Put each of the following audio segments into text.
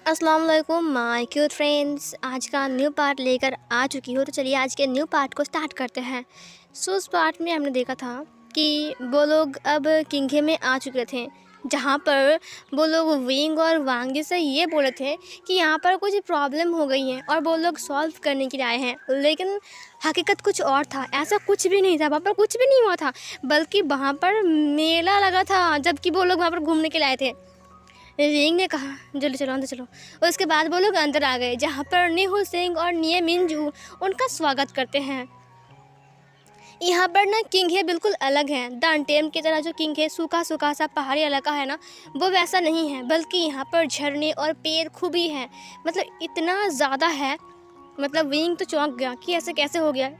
अस्सलाम वालेकुम my cute friends. आज का न्यू पार्ट लेकर आ चुकी हूँ। तो चलिए आज के न्यू पार्ट को स्टार्ट करते हैं। उस पार्ट में हमने देखा था कि वो लोग अब किंघे में आ चुके थे, जहाँ पर वो लोग विंग और वांगी से ये बोले थे कि यहाँ पर कुछ प्रॉब्लम हो गई है और वो लोग सॉल्व करने के लिए आए हैं। लेकिन हकीकत कुछ और था, ऐसा कुछ भी नहीं था, वहाँ पर कुछ भी नहीं हुआ था, बल्कि वहाँ पर मेला लगा था जबकि वो लोग वहाँ पर घूमने के लिए आए थे। रिंग ने कहा जल्दी चलो अंदर चलो। उसके बाद वो लोग अंदर आ गए, जहाँ पर निहो सिंह और निये मिंजू उनका स्वागत करते हैं। यहाँ पर ना किंग है बिल्कुल अलग है। डांटेम की तरह जो किंग है सूखा सूखा सा पहाड़ी इलाका है ना, वो वैसा नहीं है, बल्कि यहाँ पर झरने और पेड़ खूब ही हैं। मतलब इतना ज़्यादा है, मतलब विंग तो चौंक गया कि ऐसे कैसे हो गया,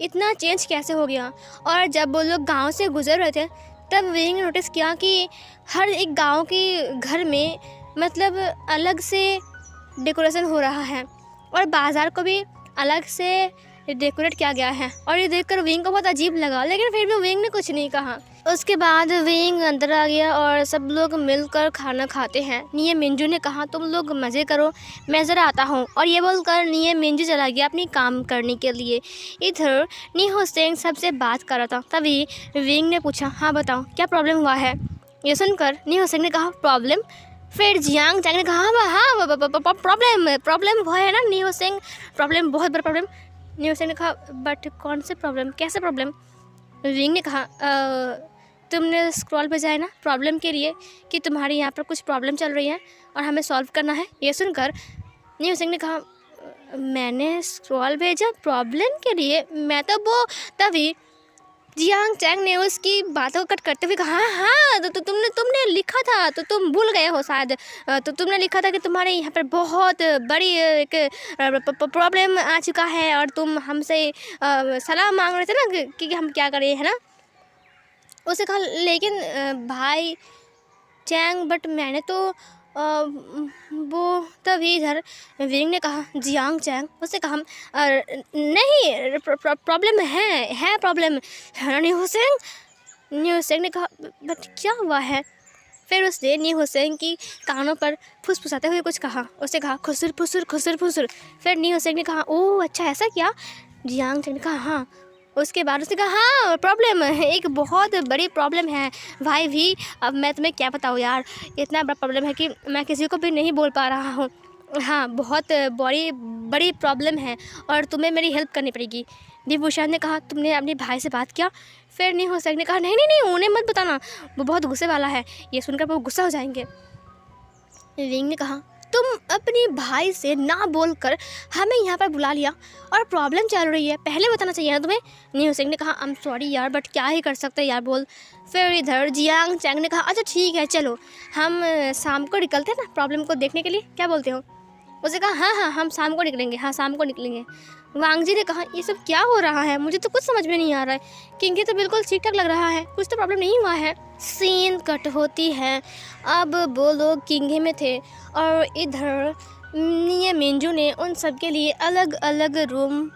इतना चेंज कैसे हो गया। और जब वो लोग गांव से गुजर रहे थे तब विंग ने नोटिस किया कि हर एक गांव के घर में मतलब अलग से डेकोरेशन हो रहा है और बाज़ार को भी अलग से डेकोरेट किया गया है। और ये देखकर विंग को बहुत अजीब लगा, लेकिन फिर भी विंग ने कुछ नहीं कहा। उसके बाद विंग अंदर आ गया और सब लोग मिलकर खाना खाते हैं। निये मिंजू ने कहा तुम लोग मज़े करो, मैं ज़रा आता हूँ। और ये बोलकर निये मिंजू चला गया अपनी काम करने के लिए। इधर निहो सिंह सबसे बात कर रहा था, तभी विंग ने पूछा हाँ बताओ क्या प्रॉब्लम हुआ है। ये सुनकर निहो सिंह ने कहा प्रॉब्लम। फिर जियांग चैंग ने कहा हाँ प्रॉब्लम हुआ है ना निहो सिंह, प्रॉब्लम बहुत बड़ा प्रॉब्लम। निहो सिंह ने कहा बट कौन से प्रॉब्लम, कैसे प्रॉब्लम। विंग ने कहा तुमने स्क्रॉल भेजा है ना प्रॉब्लम के लिए कि तुम्हारे यहाँ पर कुछ प्रॉब्लम चल रही है और हमें सॉल्व करना है। ये सुनकर निहो सिंह ने कहा मैंने स्क्रॉल भेजा प्रॉब्लम के लिए, मैं तो वो। तभी जियांग चैंग ने उसकी बातों को कट करते हुए कहा हाँ तो तुमने लिखा था, तो तुम भूल गए हो शायद। तो तुमने लिखा था कि तुम्हारे यहाँ पर बहुत बड़ी एक प्रॉब्लम आ चुका है और तुम हमसे सलाह मांग रहे थे ना कि हम क्या करें, है ना। उसे कहा लेकिन भाई चैंग बट मैंने तो वो। तभी इधर विंग ने कहा जियांग चैंग, उससे कहा नहीं प्रॉब्लम है प्रॉब्लम। निहो सिंह ने कहा बट क्या हुआ है। फिर उसने निहो सिंह की कानों पर फुसफुसाते हुए कुछ कहा। उसने कहा खुसुर फुसुर खुसुर फुसुर। फिर निहो सिंह ने कहा ओह अच्छा ऐसा क्या। जियांग चैंग ने कहा हाँ। उसके बाद उसने कहा हाँ प्रॉब्लम है, एक बहुत बड़ी प्रॉब्लम है भाई भी। अब मैं तुम्हें क्या बताऊँ यार, इतना बड़ा प्रॉब्लम है कि मैं किसी को भी नहीं बोल पा रहा हूँ। हाँ बहुत बड़ी प्रॉब्लम है और तुम्हें मेरी हेल्प करनी पड़ेगी। विभूषण ने कहा तुमने अपने भाई से बात किया। फिर नहीं हो सकने कहा नहीं नहीं नहीं उन्हें मत बताना, वो बहुत गुस्से वाला है, ये सुनकर वो गुस्सा हो जाएंगे। विंग ने कहा तुम अपने भाई से ना बोलकर हमें यहाँ पर बुला लिया और प्रॉब्लम चल रही है, पहले बताना चाहिए ना तुम्हें। निहो सिंह ने कहा आई एम सॉरी यार बट क्या ही कर सकते हैं यार बोल। फिर इधर जियांग चैंग ने कहा अच्छा ठीक है चलो हम शाम को निकलते हैं ना प्रॉब्लम को देखने के लिए, क्या बोलते हो। उसे कहा हाँ हम शाम को निकलेंगे, हाँ शाम को निकलेंगे। वांगजी ने कहा ये सब क्या हो रहा है, मुझे तो कुछ समझ में नहीं आ रहा है, किंग तो बिल्कुल ठीक ठाक लग रहा है, कुछ तो प्रॉब्लम नहीं हुआ है। सीन कट होती है। अब वो लोग किंगे में थे और इधर निये मिंजू ने उन सब के लिए अलग अलग रूम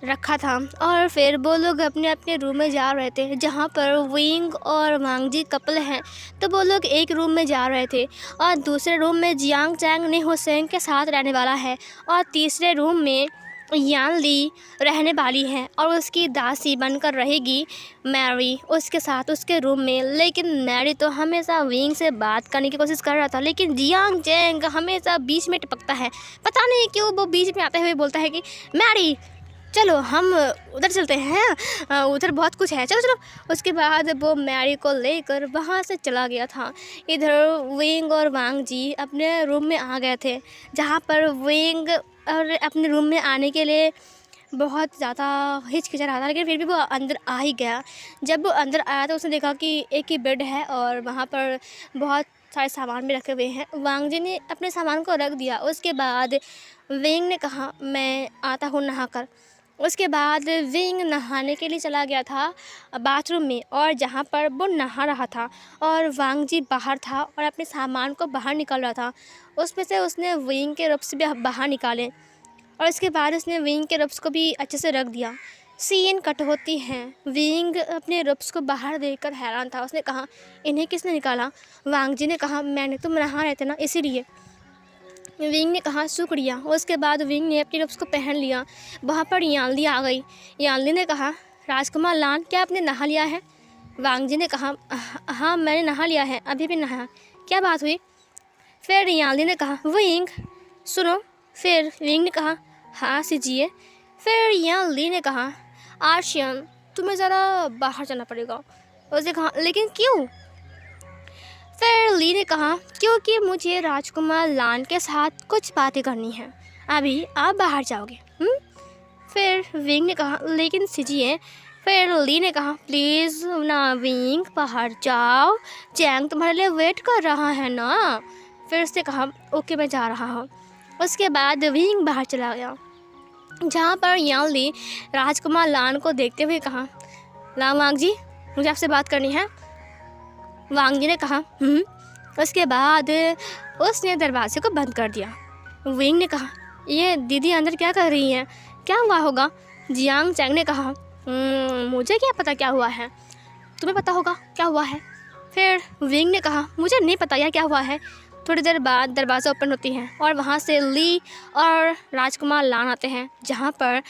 रखा था और फिर वो लोग अपने अपने रूम में जा रहे थे। जहाँ पर विंग और वांगजी कपल हैं तो वो लोग एक रूम में जा रहे थे और दूसरे रूम में जियांग चैंग निहो सिंह के साथ रहने वाला है और तीसरे रूम में यान ली रहने वाली है और उसकी दासी बनकर रहेगी मैरी उसके साथ उसके रूम में। लेकिन मैरी तो हमेशा विंग से बात करने की कोशिश कर रहा था, लेकिन जियांग चैंग हमेशा बीच में टपकता है, पता नहीं क्यों वो बीच में आते हुए बोलता है कि मैरी चलो हम उधर चलते हैं, उधर बहुत कुछ है, चलो चलो। उसके बाद वो मैरी को लेकर वहाँ से चला गया था। इधर विंग और वांग जी अपने रूम में आ गए थे, जहाँ पर विंग और अपने रूम में आने के लिए बहुत ज़्यादा हिचकिचा रहा था, लेकिन फिर भी वो अंदर आ ही गया। जब वो अंदर आया तो उसने देखा कि एक ही बेड है और वहाँ पर बहुत सारे सामान भी रखे हुए हैं। वांग जी ने अपने सामान को रख दिया। उसके बाद विंग ने कहा मैं आता हूँ नहा कर। उसके बाद विंग नहाने के लिए चला गया था बाथरूम में और जहाँ पर वो नहा रहा था और वांग जी बाहर था और अपने सामान को बाहर निकाल रहा था। उसमें से उसने विंग के रब्स भी बाहर निकाले और इसके बाद उसने विंग के रब्स को भी अच्छे से रख दिया। सीन कट होती हैं। विंग अपने रब्स को बाहर देखकर हैरान था। उसने कहा इन्हें किसने निकाला। वांग जी ने कहा मैंने, तुम नहा रहे थे ना इसीलिए। विंग ने कहा शुक्रिया। उसके बाद विंग ने अपनी रब्स को पहन लिया। वहाँ पर यानली आ गई। यानली ने कहा राजकुमार लान, क्या आपने नहा लिया है? वांग जी ने कहा हाँ मैंने नहा लिया है, अभी भी नहाया। क्या बात हुई? फिर यानली ने कहा विंग सुनो। फिर विंग ने कहा हाँ सीजिए। फिर यानली ने कहा आर्शियन तुम्हें ज़रा बाहर जाना पड़ेगा। उसने कहा लेकिन क्यों? फिर ली ने कहा क्योंकि मुझे राजकुमार लान के साथ कुछ बातें करनी है, अभी आप बाहर जाओगे। फिर विंग ने कहा लेकिन सीजिए। फिर ली ने कहा प्लीज़ ना विंग, बाहर जाओ, चैंग तुम्हारे लिए वेट कर रहा है ना। फिर उसने कहा ओके मैं जा रहा हूँ। उसके बाद विंग बाहर चला गया, जहाँ पर यान ली राजकुमार लान को देखते हुए कहा वांग जी मुझे आपसे बात करनी है। वांग जी ने कहा उसके बाद उसने दरवाजे को बंद कर दिया। विंग ने कहा ये दीदी अंदर क्या कर रही हैं, क्या हुआ होगा? जियांग चैंग ने कहा मुझे क्या पता क्या हुआ है, तुम्हें पता होगा क्या हुआ है। फिर विंग ने कहा मुझे नहीं पता यार क्या हुआ है। थोड़ी देर बाद दरवाज़ा ओपन होती है और वहाँ से ली और राजकुमार लान आते हैं, जहाँ पर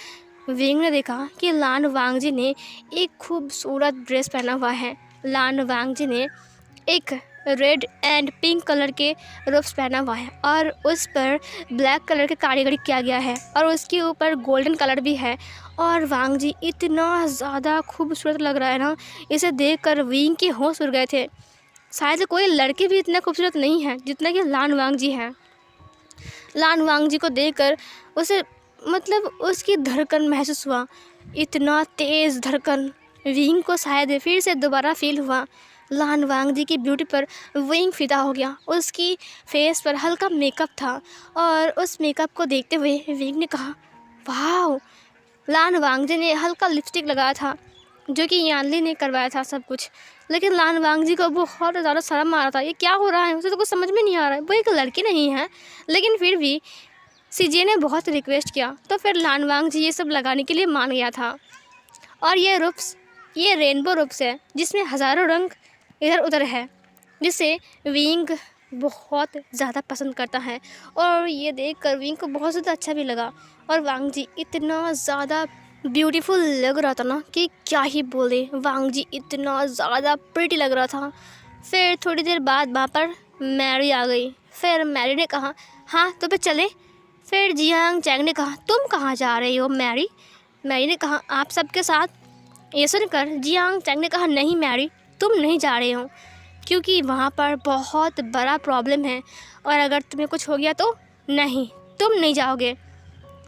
विंग ने देखा कि लान वांग जी ने एक खूबसूरत ड्रेस पहना हुआ है। लान वांग जी ने एक रेड एंड पिंक कलर के रूब्स पहना हुआ है और उस पर ब्लैक कलर के कारीगरी किया गया है और उसके ऊपर गोल्डन कलर भी है। और वांग जी इतना ज़्यादा खूबसूरत लग रहा है ना, इसे देखकर विंग के होश उड़ गए थे। शायद कोई लड़की भी इतना खूबसूरत नहीं है जितना कि लान वांग जी हैं। लान वांग जी को देखकर उसे उसकी धड़कन महसूस हुआ, इतना तेज़ धड़कन। विंग को शायद फिर से दोबारा फील हुआ। लान वांग जी की ब्यूटी पर विंग फिदा हो गया। उसकी फेस पर हल्का मेकअप था और उस मेकअप को देखते हुए विंग ने कहा वाह। लान वांग जी ने हल्का लिपस्टिक लगाया था जो कि यानली ने करवाया था सब कुछ, लेकिन लान वांग जी को बहुत ज़्यादा शर्म आ रहा था। ये क्या हो रहा है, उसे तो कुछ समझ में नहीं आ रहा है। वो एक लड़की नहीं है, लेकिन फिर भी सीजे ने बहुत रिक्वेस्ट किया तो फिर लान वांग जी ये सब लगाने के लिए मान गया था। और ये रेनबो रूप्स है जिसमें हज़ारों रंग इधर उधर है, जिसे विंग बहुत ज़्यादा पसंद करता है। और ये देखकर विंग को बहुत ज़्यादा अच्छा भी लगा। और वांग जी इतना ज़्यादा ब्यूटीफुल लग रहा था ना कि क्या ही बोले। वांग जी इतना ज़्यादा प्रिटी लग रहा था। फिर थोड़ी देर बाद वहाँ पर मैरी आ गई। फिर मैरी ने कहा हाँ तो फिर चले। फिर जियांग चैंग ने कहा तुम कहाँ जा रही हो मैरी? मैरी ने कहा आप सबके साथ। ये सुनकर जियांग चैंग ने कहा नहीं मैरी, तुम नहीं जा रहे हो, क्योंकि वहाँ पर बहुत बड़ा प्रॉब्लम है और अगर तुम्हें कुछ हो गया तो नहीं, तुम नहीं जाओगे।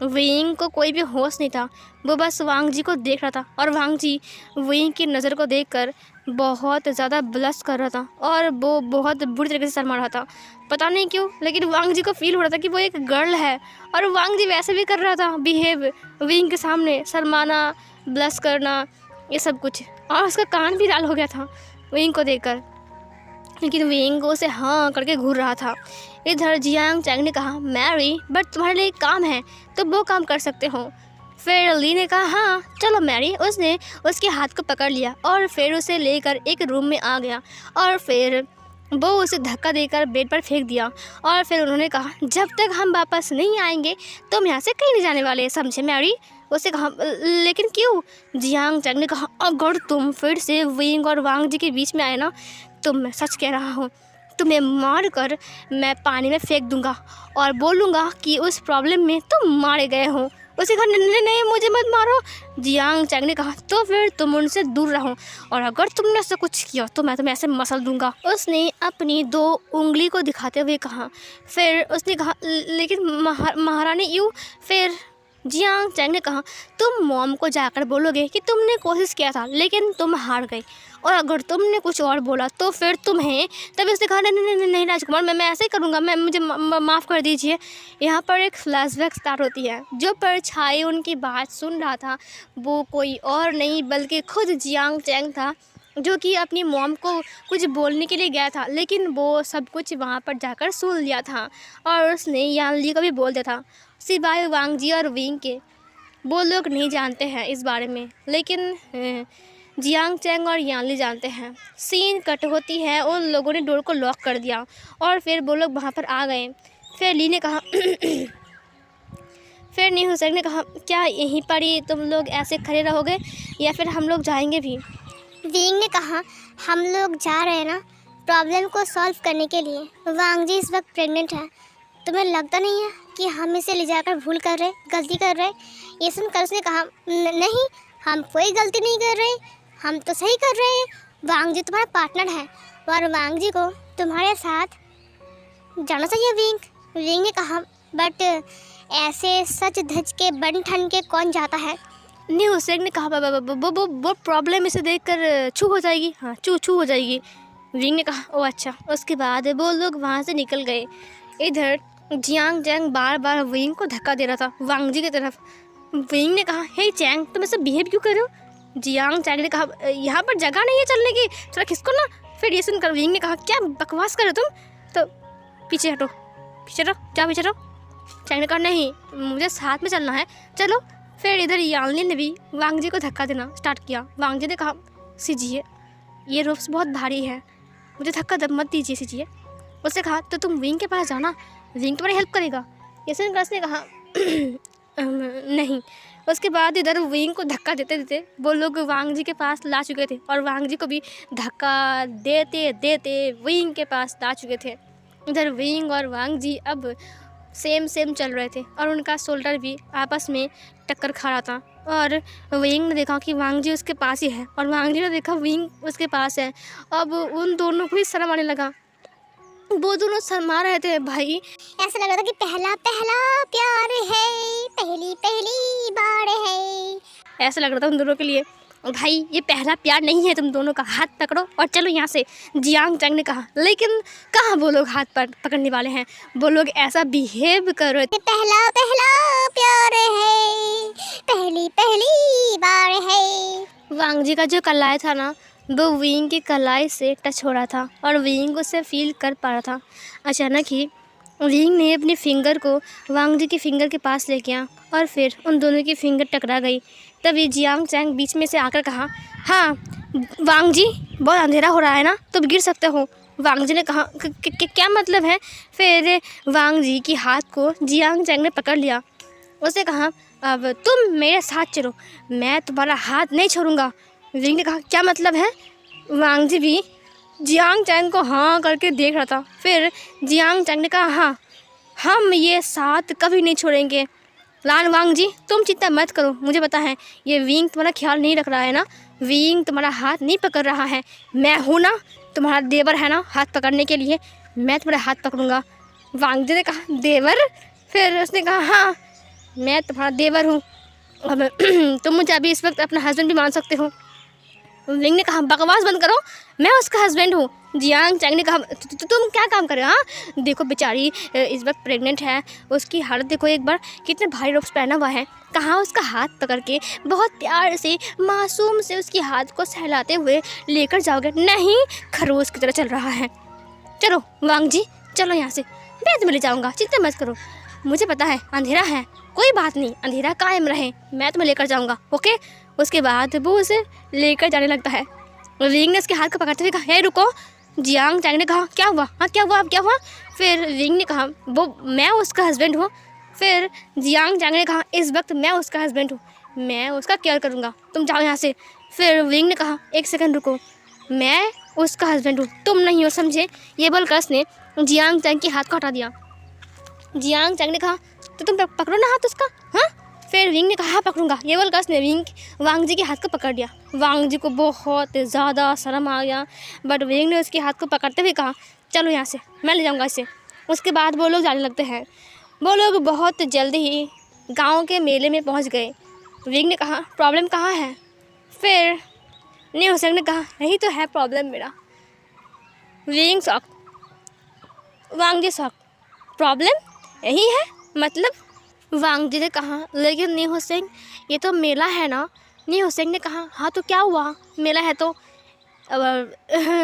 विंग को कोई भी होश नहीं था, वो बस वांग जी को देख रहा था और वांग जी विंग की नज़र को देखकर बहुत ज़्यादा ब्लश कर रहा था और वो बहुत बुरी तरीके से शर्मा रहा था। पता नहीं क्यों, लेकिन वांग जी को फील हो रहा था कि वो एक गर्ल है और वांग जी वैसे भी कर रहा था बिहेव विंग के सामने, शर्माना, ब्लश करना, ये सब कुछ। और उसका कान भी लाल हो गया था विंग को देखकर, लेकिन विंग उसे हाँ करके घूर रहा था। इधर जियांग चैंग ने कहा मैरी बट तुम्हारे लिए एक काम है, तो वो काम कर सकते हो। फिर ली ने कहा हाँ चलो मैरी। उसने उसके हाथ को पकड़ लिया और फिर उसे लेकर एक रूम में आ गया और फिर वो उसे धक्का देकर बेड पर फेंक दिया। और फिर उन्होंने कहा जब तक हम वापस नहीं आएंगे तुम यहाँ से कहीं नहीं जाने वाले, समझे मैरी? उसे कहा लेकिन क्यों? जियांग चैंग ने कहा अगर तुम फिर से विंग और वांग जी के बीच में आए ना तो मैं सच कह रहा हूँ तुम्हें मार कर मैं पानी में फेंक दूंगा और बोलूँगा कि उस प्रॉब्लम में तुम मारे गए हो। उसे कहा नहीं नहीं मुझे मत मारो। जियांग चैंग ने कहा तो फिर तुम उनसे दूर रहो और अगर तुमने ऐसा कुछ किया तो मैं तुम्हें ऐसे मसल दूंगा। उसने अपनी 2 उंगली को दिखाते हुए कहा। फिर उसने कहा लेकिन महारानी यू। फिर जियांग चैंग ने कहा तुम मॉम को जाकर बोलोगे कि तुमने कोशिश किया था लेकिन तुम हार गई और अगर तुमने कुछ और बोला तो फिर तुम्हें। तभी उसने कहा नहीं नहीं नहीं नहीं राजकुमार मैं ऐसे ही करूँगा, मैं मुझे माफ़ कर दीजिए। यहाँ पर एक फ्लैशबैक स्टार्ट होती है। जो परछाई उनकी बात सुन रहा था वो कोई और नहीं बल्कि खुद जियांग चैंग था, जो कि अपनी मॉम को कुछ बोलने के लिए गया था, लेकिन वो सब कुछ वहाँ पर जाकर सुन लिया था और उसने यान ली को भी बोल दिया था। सिवाय वांग जी और विंग के वो लोग नहीं जानते हैं इस बारे में, लेकिन जियांग चैंग और यानली जानते हैं। सीन कट होती है, उन लोगों ने डोर को लॉक कर दिया और फिर वो लोग वहाँ पर आ गए। फिर ली ने कहा फिर न्यू हुसैन ने कहा क्या यहीं पर ही तुम लोग ऐसे खड़े रहोगे या फिर हम लोग जाएंगे भी? विंग ने कहा हम लोग जा रहे हैं ना प्रॉब्लम को सॉल्व करने के लिए। वांग जी इस वक्त प्रेग्नेंट है, तुम्हें लगता नहीं है कि हम इसे ले जाकर भूल कर रहे, गलती कर रहे? ये सुनकर उसने कहा नहीं, हम कोई गलती नहीं कर रहे, हम तो सही कर रहे हैं। वांग जी तुम्हारा पार्टनर है और वांग जी को तुम्हारे साथ जाना चाहिए। विंग ने कहा बट ऐसे सच धज के बन ठन के कौन जाता है? न्यू हुसैन ने कहा वो प्रॉब्लम इसे देखकर छू हो जाएगी। हाँ, छू हो जाएगी। विंग ने कहा ओ अच्छा। उसके बाद वो लोग वहाँ से निकल गए। इधर जियांग चैंग बार बार विंग को धक्का दे रहा था वांग जी की तरफ। विंग ने कहा हे चैंग तुम ऐसे बिहेव क्यों कर रहे हो? जियांग चैंग ने कहा यहाँ पर जगह नहीं है चलने की, थोड़ा खिसको ना। फिर ये सुनकर विंग ने कहा क्या बकवास कर रहे हो तुम, तो पीछे हटो क्या पीछे हटो। चैंग ने कहा नहीं मुझे साथ में चलना है, चलो। फिर इधर यांगलिन ने भी वांग जी को धक्का देना स्टार्ट किया। वांग जी ने कहा सीजिए ये रोप्स बहुत भारी है, मुझे धक्का मत दीजिए सीजिए। उसने कहा तो तुम विंग के पास जाना, विंग तुम्हारी हेल्प करेगा। ये सुनकर उसने कहा नहीं। उसके बाद इधर विंग को धक्का देते देते वो लोग वांग जी के पास ला चुके थे और वांग जी को भी धक्का देते देते विंग के पास ला चुके थे। इधर विंग और वांग जी अब सेम चल रहे थे और उनका शोल्डर भी आपस में टक्कर खा रहा था। और विंग ने देखा कि वांग जी उसके पास ही है और वांग जी ने देखा विंग उसके पास है। अब उन दोनों को ही शर्म आने लगा, वो दोनों शर्मा रहे थे भाई। ऐसा लग रहा था कि पहला प्यार है, पहली बार है। ऐसा लग रहा था उन दोनों के लिए। और भाई ये पहला प्यार नहीं है, तुम दोनों का हाथ पकड़ो और चलो यहाँ से, जियांग चैंग ने कहा। लेकिन कहाँ वो लोग हाथ पकड़ने वाले हैं, वो लोग ऐसा बिहेव कर रहे थे। पहला प्यार है, पहली बार है। वांग जी का जो कलाई था ना वो विंग की कलाई से टच हो रहा था और विंग उसे फील कर पा रहा था। अचानक ही विंग ने अपनी फिंगर को वांग जी की फिंगर के पास ले गया और फिर उन दोनों की फिंगर टकरा गई। तभी जियांग चैंग बीच में से आकर कहा हाँ वांग जी बहुत अंधेरा हो रहा है ना, तुम गिर सकते हो। वांग जी ने कहा क्या मतलब है? फिर वांग जी की हाथ को जियांग चैंग ने पकड़ लिया। उसने कहा अब तुम मेरे साथ चलो, मैं तुम्हारा हाथ नहीं छोड़ूंगा। विंग ने कहा क्या मतलब है? वांग जी भी जियांग चैंग को हाँ करके देख रहा था। फिर जियांग चैंग ने कहा हाँ हम ये साथ कभी नहीं छोड़ेंगे। लान वांग जी तुम चिंता मत करो, मुझे पता है ये विंग तुम्हारा ख्याल नहीं रख रहा है ना, विंग तुम्हारा हाथ नहीं पकड़ रहा है, मैं हूँ ना तुम्हारा देवर है ना हाथ पकड़ने के लिए, मैं तुम्हारा हाथ पकड़ूंगा। वांग जी ने कहा देवर? फिर उसने कहा हाँ मैं तुम्हारा देवर हूँ, अब तुम मुझे अभी इस वक्त अपना हस्बैंड भी मान सकते हो। विंग ने कहा बकवास बंद करो, मैं उसका हस्बैंड हूँ। जियांग चैंग ने कहा तुम क्या काम कर रहे हो? हाँ देखो बेचारी इस वक्त प्रेग्नेंट है, उसकी हालत देखो एक बार, कितने भारी रोप्स पहना हुआ है। कहाँ उसका हाथ पकड़ के बहुत प्यार से मासूम से उसके हाथ को सहलाते हुए लेकर जाओगे? नहीं, खरगोश की तरह चल रहा है। चलो वांग जी चलो यहाँ से, मैं तुम्हें ले जाऊँगा, चिंता मत करो, मुझे पता है अंधेरा है, कोई बात नहीं, अंधेरा कायम रहे, मैं तुम्हें लेकर जाऊँगा, ओके। उसके बाद वो उसे लेकर जाने लगता है। विंग ने उसके हाथ को पकड़ते हुए कहा हे रुको। जियांग चैंग ने कहा क्या हुआ? हाँ क्या हुआ, अब क्या हुआ? फिर विंग ने कहा वो मैं उसका हस्बैंड हूँ। फिर जियांग चैंग ने कहा इस वक्त मैं उसका हस्बैंड हूँ, मैं उसका केयर करूँगा, तुम जाओ यहाँ से। फिर विंग ने कहा एक सेकंड रुको, मैं उसका हस्बैंड हूँ, तुम नहीं हो, समझे? ये बोलकर उसने जियांग चैंग के हाथ को हटा दिया। जियांग चैंग ने कहा तो तुम पकड़ो ना हाथ उसका। हाँ फिर विंग ने कहा पकड़ूंगा, ये बोलकर उसने वांग जी के हाथ को पकड़ लिया। वांग जी को बहुत ज़्यादा शर्म आ गया, बट विंग ने उसके हाथ को पकड़ते हुए कहा चलो यहाँ से, मैं ले जाऊँगा इसे। उसके बाद वो लोग जाने लगते हैं। वो लोग बहुत जल्दी ही गांव के मेले में पहुंच गए। विंग ने कहा प्रॉब्लम कहाँ है? फिर न्यू हुसैन ने कहा यही तो है प्रॉब्लम मेरा। विंग शॉक, वांग जी शॉक, प्रॉब्लम यही है मतलब? वांग जी ने कहा लेकिन न्यू हुसैन ये तो मेला है ना। न्यू हुसैन ने कहा हाँ तो क्या हुआ, मेला है तो।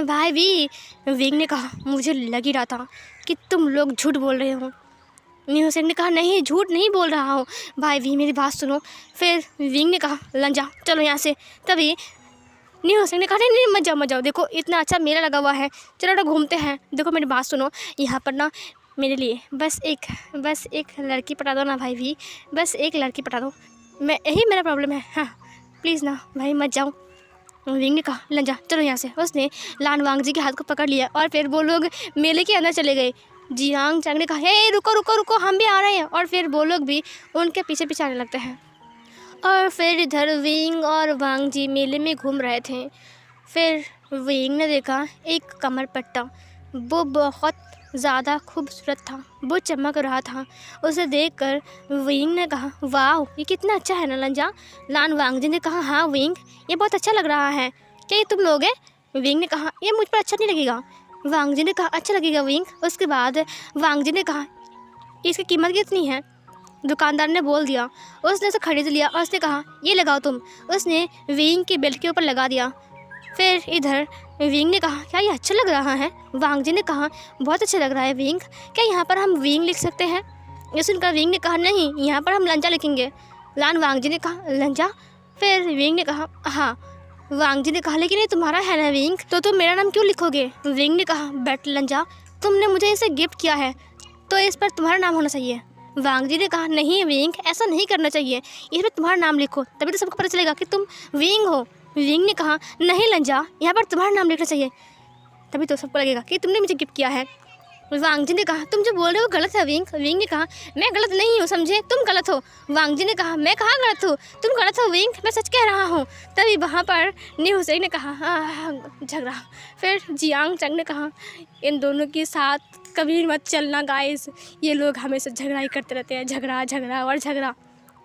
भाई भी विंग ने कहा मुझे लग ही रहा था कि तुम लोग झूठ बोल रहे हो। न्यू हुसैन ने कहा नहीं झूठ नहीं बोल रहा हूँ भाई भी, मेरी बात सुनो। फिर विंग ने कहा लंजा चलो यहाँ से। तभी न्यू हुसैन ने कहा नहीं मत जाओ, देखो इतना अच्छा मेला लगा हुआ है, चलो ना घूमते हैं। देखो मेरी बात सुनो, यहाँ पर ना मेरे लिए बस एक लड़की पटा दो ना भाई भी, बस एक लड़की पटा दो, मैं यही मेरा प्रॉब्लम है। हाँ प्लीज़ ना भाई मत जाओ। विंग ने कहा लंजा चलो यहाँ से। उसने लान वांगजी के हाथ को पकड़ लिया और फिर वो लोग मेले के अंदर चले गए। जियांग चैंग ने कहा हे रुको रुको रुको हम भी आ रहे हैं, और फिर वो लोग भी उनके पीछे पीछे आने लगते हैं। और फिर इधर विंग और वांगजी मेले में घूम रहे थे। फिर विंग ने देखा एक कमर पट्टा, वो बहुत ज़्यादा खूबसूरत था, वो चमक रहा था। उसे देखकर विंग ने कहा वाह ये कितना अच्छा है ना लंजा। लान वांगजी ने कहा हाँ विंग ये बहुत अच्छा लग रहा है, क्या ये तुम लोगे? विंग ने कहा ये मुझ पर अच्छा नहीं लगेगा। वांगजी ने कहा अच्छा लगेगा विंग। उसके बाद वांगजी ने कहा इसकी कीमत कितनी है? दुकानदार ने बोल दिया। उसने उसे खरीद लिया और उसने कहा ये लगाओ तुम। उसने विंग की बेल्ट के ऊपर लगा दिया। फिर इधर विंग ने कहा क्या ये अच्छा लग रहा है? वांगजी ने कहा बहुत अच्छा लग रहा है विंग, क्या यहाँ पर हम विंग लिख सकते हैं? ये सुनकर विंग ने कहा नहीं यहाँ पर हम लंजा लिखेंगे। लान वांगजी ने कहा लंजा? फिर विंग ने कहा हाँ। वांगजी ने कहा लेकिन ये तुम्हारा है ना विंग, तो तुम मेरा नाम क्यों लिखोगे? विंग ने कहा बट लंजा तुमने मुझे इसे गिफ्ट किया है तो इस पर तुम्हारा नाम होना चाहिए। वांगजी ने कहा नहीं विंग ऐसा नहीं करना चाहिए, इस पर तुम्हारा नाम लिखो तभी तो सबको पता चलेगा कि तुम विंग हो। विंग ने कहा नहीं लंजा यहाँ पर तुम्हारा नाम लिखना चाहिए तभी तो सबको लगेगा कि तुमने मुझे गिफ्ट किया है। वांगजी ने कहा तुम जो बोल रहे हो गलत है विंग। विंग ने कहा मैं गलत नहीं हूँ समझे, तुम गलत हो। वांगजी ने कहा मैं कहाँ गलत हूँ, तुम गलत हो विंग, मैं सच कह रहा हूँ। तभी वहाँ पर न्यू हुसैन ने कहा हाँ झगड़ा। फिर जियांग चंग ने कहा इन दोनों के साथ कभी मत चलना गाइस, ये लोग हमेशा झगड़ा ही करते रहते हैं, झगड़ा झगड़ा और झगड़ा।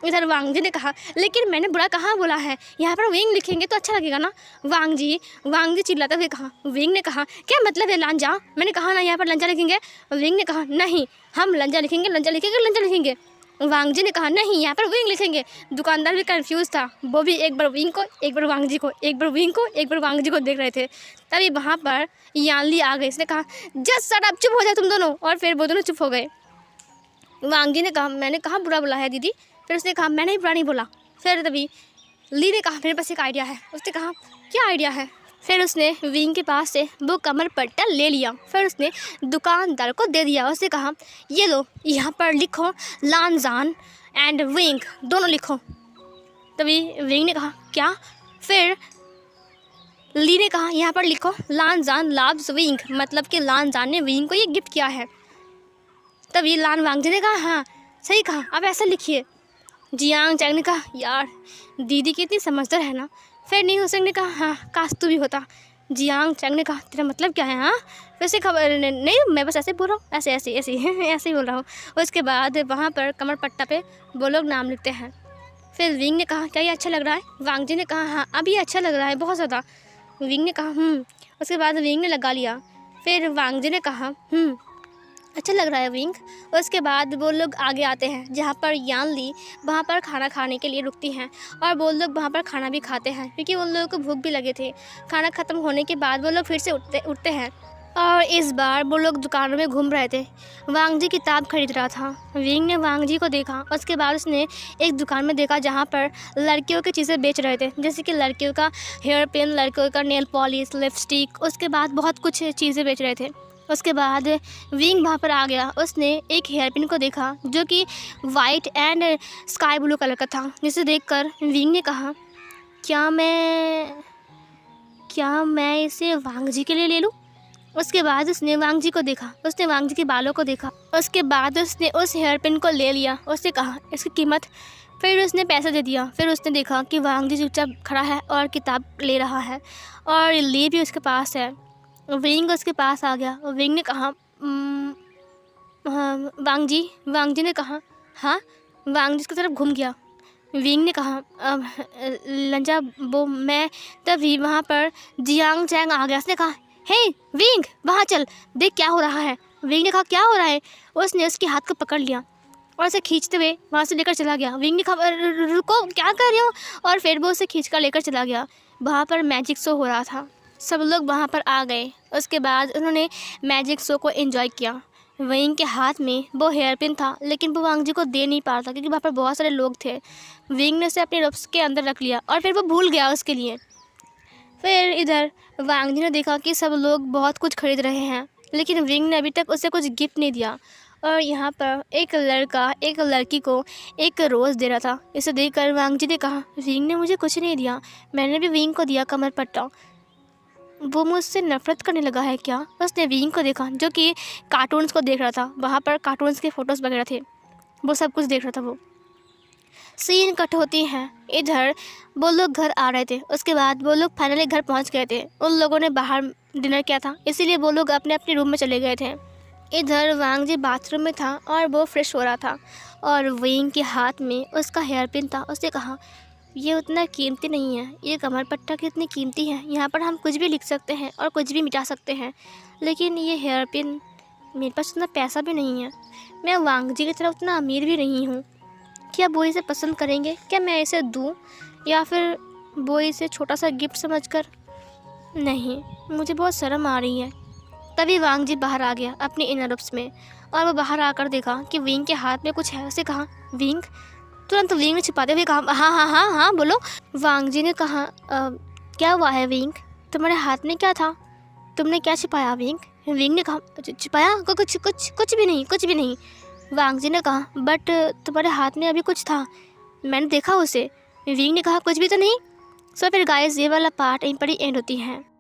इधर वांगजी ने कहा लेकिन मैंने बुरा कहाँ बोला है, यहाँ पर विंग लिखेंगे तो अच्छा लगेगा ना। वांगजी चिल्लाते हुए कहा। विंग ने कहा क्या मतलब है लांजा, मैंने कहा ना यहाँ पर लंजा लिखेंगे। विंग ने कहा नहीं हम लंजा लिखेंगे लंजा लिखेंगे लंजा लिखेंगे। वांगजी ने कहा नहीं यहाँ पर विंग लिखेंगे। दुकानदार भी कंफ्यूज था, वो भी एक बार विंग को एक बार वांगजी को, एक बार विंग को एक बार वांगजी को देख रहे थे। तभी वहाँ पर यानली आ गई। इसने कहा जस्ट शट अप, चुप हो जाए तुम दोनों। और फिर वो दोनों चुप हो गए। वांगजी ने कहा मैंने कहा बुरा बोला है दीदी। फिर उसने कहा मैंने ही बुरा नहीं बोला। फिर तभी ली ने कहा मेरे पास एक आइडिया है। उसने कहा क्या आइडिया है? फिर उसने विंग के पास से वो कमर पट्टा ले लिया। फिर उसने दुकानदार को दे दिया। उसने कहा ये लो यहाँ पर लिखो लानजान एंड विंग दोनों लिखो। तभी विंग ने कहा क्या? फिर ली ने कहा यहाँ पर लिखो लानजान लव्स विंग, मतलब कि लानजान ने विंग को ये गिफ्ट किया है। तभी लान वांगजी ने कहा हाँ सही कहा, अब ऐसा लिखिए। जियांग चैंग ने कहा यार दीदी कितनी समझदार है ना। फिर न्यू हुसैन ने कहा हाँ काश तू भी होता। जियांग चैंग ने कहा तेरा मतलब क्या है? हाँ वैसे खबर नहीं, मैं बस ऐसे बोल रहा हूँ, ऐसे ऐसे ऐसे ऐसे ही बोल रहा हूँ। उसके बाद वहाँ पर कमर पट्टा पे वो लोग नाम लिखते हैं। फिर विंग ने कहा क्या ये अच्छा लग रहा है? वांगजी ने कहा हाँ अब ये अच्छा लग रहा है बहुत ज़्यादा। विंग ने कहा उसके बाद विंग ने लगा लिया। फिर वांगजी ने कहा अच्छा लग रहा है विंग। उसके बाद वो लोग आगे आते हैं जहाँ पर यानली वहाँ पर खाना खाने के लिए रुकती हैं और वो लोग वहाँ पर खाना भी खाते हैं क्योंकि उन लोगों को भूख भी लगे थे। खाना ख़त्म होने के बाद वो लोग फिर से उठते हैं और इस बार वो लोग दुकानों में घूम रहे थे। वांगजी किताब खरीद रहा था। विंग ने वांगजी को देखा। उसके बाद उसने एक दुकान में देखा जहाँ पर लड़कियों की चीज़ें बेच रहे थे, जैसे कि लड़कियों का हेयर पिन, लड़कियों का नेल पॉलिश, लिपस्टिक, उसके बाद बहुत कुछ चीज़ें बेच रहे थे। उसके बाद विंग वहाँ पर आ गया। उसने एक हेयर पिन को देखा जो कि white and sky blue colour का था, जिसे देखकर विंग ने कहा क्या मैं इसे वांगजी के लिए ले लूँ? उसके बाद उसने वांगजी को देखा। उसने वांगजी के बालों को देखा। उसके बाद उसने उस हेयर पिन को ले लिया। उसने कहा इसकी कीमत। फिर उसने पैसा दे दिया। फिर उसने देखा कि वांगजी चुपचाप खड़ा है और किताब ले रहा है और ली भी उसके पास है। विंग उसके पास आ गया। विंग ने कहा वांगजी ने कहा हाँ। वांगजी उसकी तरफ घूम गया। विंग ने कहा लंजा वो मैं। तभी वहाँ पर जियांग चैंग आ गया। उसने कहा हे विंग वहाँ चल, देख क्या हो रहा है। विंग ने कहा क्या हो रहा है? उसने उसके हाथ को पकड़ लिया और उसे खींचते हुए वहाँ से लेकर चला गया। विंग ने कहा रुको क्या कर रहे हो? और फिर वो उसे खींच कर लेकर चला गया। वहाँ पर मैजिक शो हो रहा था। सब लोग वहाँ पर आ गए। उसके बाद उन्होंने मैजिक शो को एंजॉय किया। विंग के हाथ में वो हेयर पिन था लेकिन वो वांगजी को दे नहीं पा रहा था क्योंकि वहाँ पर बहुत सारे लोग थे। विंग ने उसे अपने रब्स के अंदर रख लिया और फिर वो भूल गया उसके लिए। फिर इधर वांगजी ने देखा कि सब लोग बहुत कुछ खरीद रहे हैं लेकिन विंग ने अभी तक उसे कुछ गिफ्ट नहीं दिया। और यहाँ पर एक लड़का एक लड़की को एक रोज़ दे रहा था। इसे देखकर वांग जी ने कहा, विंग ने मुझे कुछ नहीं दिया, मैंने भी विंग को दिया कमर पट्टा। वो मुझसे नफरत करने लगा है क्या? उसने विंग को देखा जो कि कार्टून्स को देख रहा था। वहाँ पर कार्टून्स के फ़ोटोज़ वगैरह थे, वो सब कुछ देख रहा था। वो सीन कट होती है। इधर वो लोग घर आ रहे थे। उसके बाद वो लोग फाइनली घर पहुंच गए थे। उन लोगों ने बाहर डिनर किया था, इसीलिए वो लोग अपने अपने रूम में चले गए थे। इधर वांग जी बाथरूम में था और वो फ्रेश हो रहा था और विंग के हाथ में उसका हेयर पिन था। उसने कहा, ये उतना कीमती नहीं है, ये कमर पट्टा कितनी कीमती है। यहाँ पर हम कुछ भी लिख सकते हैं और कुछ भी मिटा सकते हैं, लेकिन ये हेयर पिन, मेरे पास उतना पैसा भी नहीं है। मैं वांग जी की तरह उतना अमीर भी नहीं हूँ। क्या वो इसे पसंद करेंगे? क्या मैं इसे दूँ या फिर वो इसे छोटा सा गिफ्ट समझकर? नहीं, मुझे बहुत शर्म आ रही है। तभी वांग जी बाहर आ गया अपने इनर रूम्स में और वो बाहर आकर देखा कि विंग के हाथ में कुछ है। उसे कहा, विंग? तुरंत विंग ने छिपाते हुए कहा, हाँ हाँ हाँ हाँ बोलो। वांग जी ने कहा, क्या हुआ है विंग? तुम्हारे हाथ में क्या था? तुमने क्या छिपाया विंग? विंग ने कहा, छिपाया? कुछ कुछ कुछ भी नहीं, कुछ भी नहीं। वांग जी ने कहा, बट तुम्हारे हाथ में अभी कुछ था, मैंने देखा उसे। विंग ने कहा, कुछ भी तो नहीं। सो फिर गाइस, ये वाला पार्ट यहीं पर ही एंड होती है।